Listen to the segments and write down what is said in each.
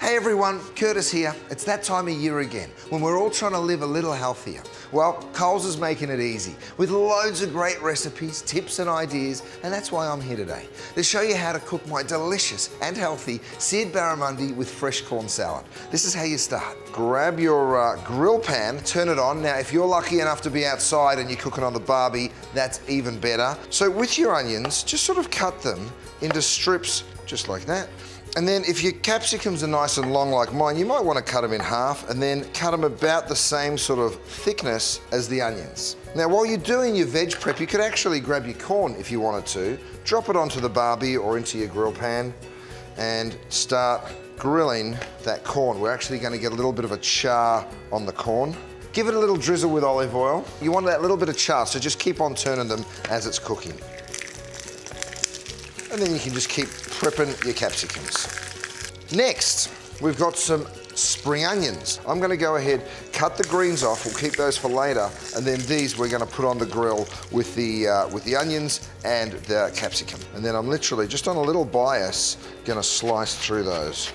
Hey everyone, Curtis here. It's that time of year again when we're all trying to live a little healthier. Well, Coles is making it easy with loads of great recipes, tips and ideas, and that's why I'm here today to show you how to cook my delicious and healthy seared barramundi with fresh corn salad. This is how you start. Grab your grill pan, turn it on. Now, if you're lucky enough to be outside and you're cooking on the barbie, that's even better. So with your onions, just sort of cut them into strips just like that. And then if your capsicums are nice and long like mine, you might want to cut them in half and then cut them about the same sort of thickness as the onions. Now, while you're doing your veg prep, you could actually grab your corn if you wanted to, drop it onto the barbie or into your grill pan and start grilling that corn. We're actually going to get a little bit of a char on the corn. Give it a little drizzle with olive oil. You want that little bit of char, so just keep on turning them as it's cooking. And then you can just keep prepping your capsicums. Next, we've got some spring onions. I'm gonna go ahead, cut the greens off, we'll keep those for later, and then these we're gonna put on the grill with the onions and the capsicum. And then I'm literally, just on a little bias, gonna slice through those.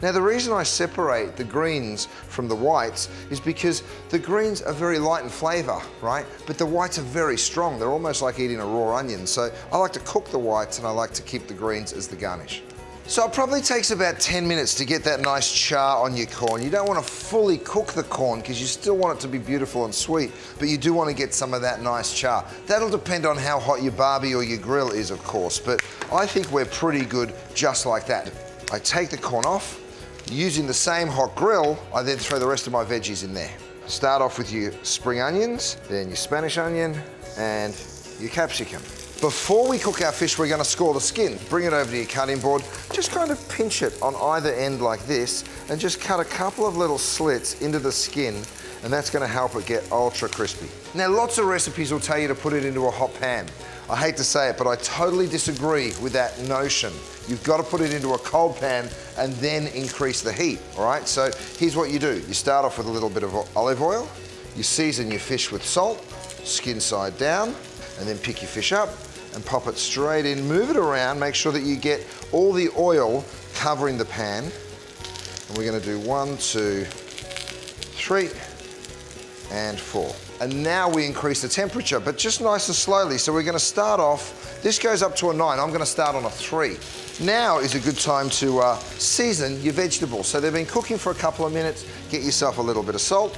Now, the reason I separate the greens from the whites is because the greens are very light in flavour, right? But the whites are very strong. They're almost like eating a raw onion. So I like to cook the whites and I like to keep the greens as the garnish. So it probably takes about 10 minutes to get that nice char on your corn. You don't want to fully cook the corn because you still want it to be beautiful and sweet, but you do want to get some of that nice char. That'll depend on how hot your barbie or your grill is, of course, but I think we're pretty good just like that. I take the corn off. Using the same hot grill, I then throw the rest of my veggies in there. Start off with your spring onions, then your Spanish onion, and your capsicum. Before we cook our fish, we're gonna score the skin. Bring it over to your cutting board, just kind of pinch it on either end like this, and just cut a couple of little slits into the skin, and that's gonna help it get ultra crispy. Now, lots of recipes will tell you to put it into a hot pan. I hate to say it, but I totally disagree with that notion. You've got to put it into a cold pan and then increase the heat, all right? So here's what you do. You start off with a little bit of olive oil, you season your fish with salt, skin side down, and then pick your fish up and pop it straight in. Move it around, make sure that you get all the oil covering the pan. And we're gonna do 1, 2, 3, and 4. And now we increase the temperature, but just nice and slowly. So we're gonna start off, this goes up to a 9, I'm gonna start on a 3. Now is a good time to season your vegetables. So they've been cooking for a couple of minutes. Get yourself a little bit of salt,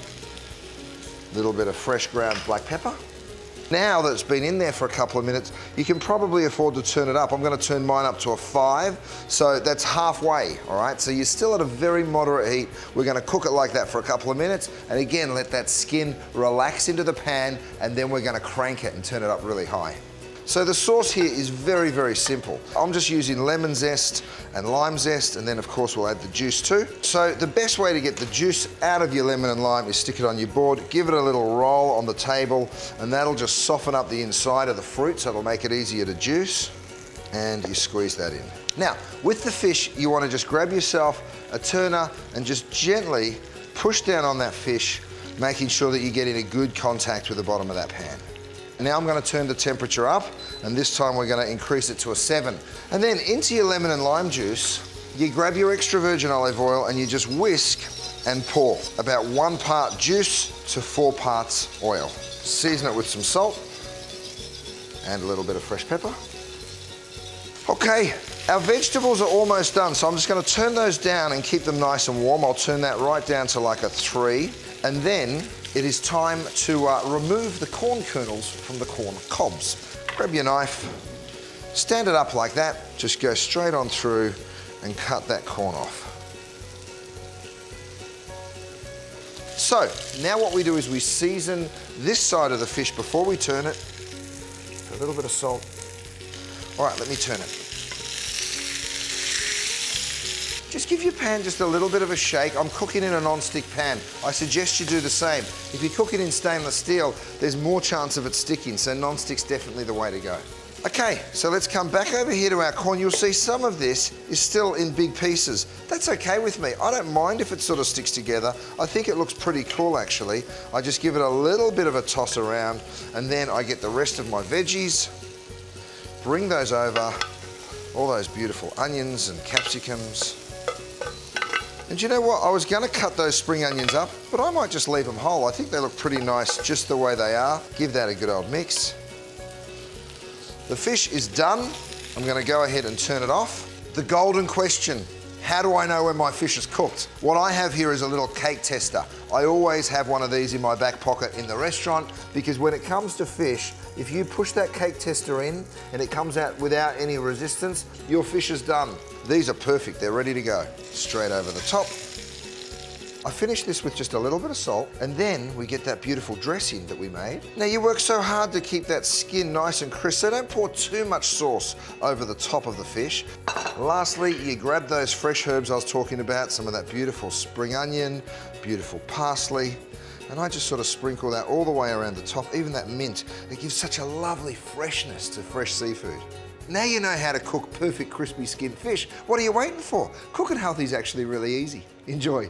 a little bit of fresh ground black pepper. Now that it's been in there for a couple of minutes, you can probably afford to turn it up. I'm gonna turn mine up to a 5, so that's halfway, all right? So you're still at a very moderate heat. We're gonna cook it like that for a couple of minutes, and again, let that skin relax into the pan, and then we're gonna crank it and turn it up really high. So the sauce here is very, very simple. I'm just using lemon zest and lime zest, and then of course we'll add the juice too. So the best way to get the juice out of your lemon and lime is stick it on your board, give it a little roll on the table, and that'll just soften up the inside of the fruit, so it'll make it easier to juice, and you squeeze that in. Now, with the fish, you want to just grab yourself a turner and just gently push down on that fish, making sure that you're getting a good contact with the bottom of that pan. Now I'm going to turn the temperature up, and this time we're going to increase it to a 7. And then into your lemon and lime juice, you grab your extra virgin olive oil and you just whisk and pour. About 1 part juice to 4 parts oil. Season it with some salt and a little bit of fresh pepper. Okay, our vegetables are almost done, so I'm just going to turn those down and keep them nice and warm. I'll turn that right down to like a 3, and then it is time to remove the corn kernels from the corn cobs. Grab your knife, stand it up like that, just go straight on through and cut that corn off. So now what we do is we season this side of the fish before we turn it. A little bit of salt. All right, let me turn it. Just give your pan just a little bit of a shake. I'm cooking in a non-stick pan. I suggest you do the same. If you're cooking in stainless steel, there's more chance of it sticking, so non-stick's definitely the way to go. Okay, so let's come back over here to our corn. You'll see some of this is still in big pieces. That's okay with me. I don't mind if it sort of sticks together. I think it looks pretty cool, actually. I just give it a little bit of a toss around, and then I get the rest of my veggies, bring those over, all those beautiful onions and capsicums, And you know what? I was going to cut those spring onions up, but I might just leave them whole. I think they look pretty nice just the way they are. Give that a good old mix. The fish is done. I'm going to go ahead and turn it off. The golden question. How do I know when my fish is cooked? What I have here is a little cake tester. I always have one of these in my back pocket in the restaurant because when it comes to fish, if you push that cake tester in and it comes out without any resistance, your fish is done. These are perfect, they're ready to go. Straight over the top. I finish this with just a little bit of salt and then we get that beautiful dressing that we made. Now you work so hard to keep that skin nice and crisp, so don't pour too much sauce over the top of the fish. Lastly, you grab those fresh herbs I was talking about, some of that beautiful spring onion, beautiful parsley, and I just sort of sprinkle that all the way around the top, even that mint. It gives such a lovely freshness to fresh seafood. Now you know how to cook perfect crispy skinned fish. What are you waiting for? Cooking healthy is actually really easy. Enjoy.